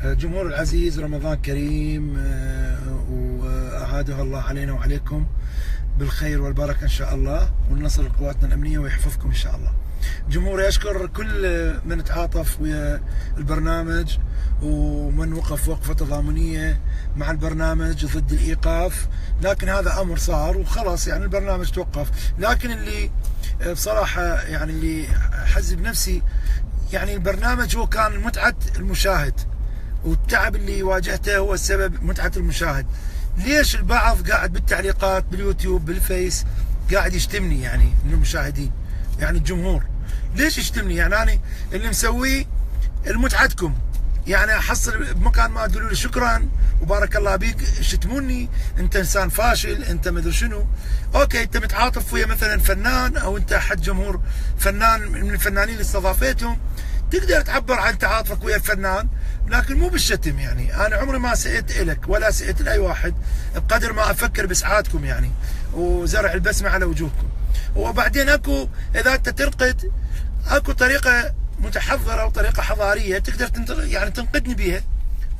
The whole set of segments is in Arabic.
جمهور العزيز، رمضان كريم وأعاده الله علينا وعليكم بالخير والبركة إن شاء الله، والنصر لقواتنا الأمنية ويحفظكم إن شاء الله. جمهوري أشكر كل من تعاطف ويا البرنامج ومن وقف وقفة تضامنية مع البرنامج ضد الإيقاف، لكن هذا أمر صار وخلاص، يعني البرنامج توقف. لكن اللي بصراحة يعني اللي حز بنفسي، يعني البرنامج هو كان متعة المشاهد، والتعب اللي واجهته هو السبب متعة المشاهد. ليش البعض قاعد بالتعليقات باليوتيوب بالفيس قاعد يشتمني يعني من المشاهدين؟ يعني الجمهور ليش يشتمني؟ يعني أنا اللي مسويه لمتعتكم، يعني احصل بمكان ما تقولوا لي شكرا وبارك الله بيك شتموني، انت انسان فاشل، انت مدري شنو. اوكي، انت متعاطف ويا مثلا فنان او انت احد جمهور فنان من الفنانين اللي استضافيتهم، تقدر تعبر عن تعاطفك ويا الفنان، لكن مو بالشتم. يعني انا عمري ما سئت لك ولا سئت لاي واحد بقدر ما افكر باسعادكم يعني وزرع البسمه على وجوهكم. وبعدين اكو، اذا انت تنقد، اكو طريقه متحضره وطريقه حضاريه تقدر يعني تنقدني بيها.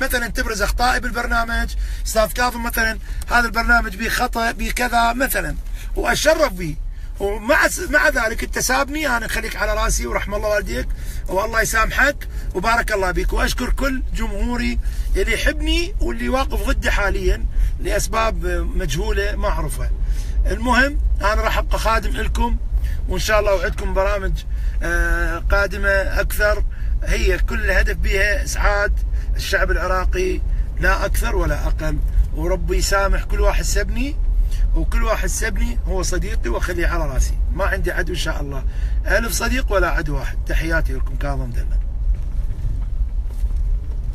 مثلا تبرز اخطائي بالبرنامج، استاذ كاظم مثلا هذا البرنامج بيه خطا بيه كذا مثلا، واتشرف به، ومع ذلك انت سابني، انا خليك على راسي ورحم الله والديك والله يسامحك وبارك الله بيك. واشكر كل جمهوري اللي يحبني واللي واقف ضدي حاليا لاسباب مجهوله ما اعرفها. المهم انا راح ابقى خادم لكم، وان شاء الله اوعدكم برامج قادمه اكثر، هي كل الهدف بها اسعاد الشعب العراقي لا اكثر ولا اقل. وربي يسامح كل واحد سبني، وكل واحد سبني هو صديقي واخليه على راسي، ما عندي عدو ان شاء الله، 1000 صديق ولا عدو واحد. تحياتي لكم، كاظم دلة.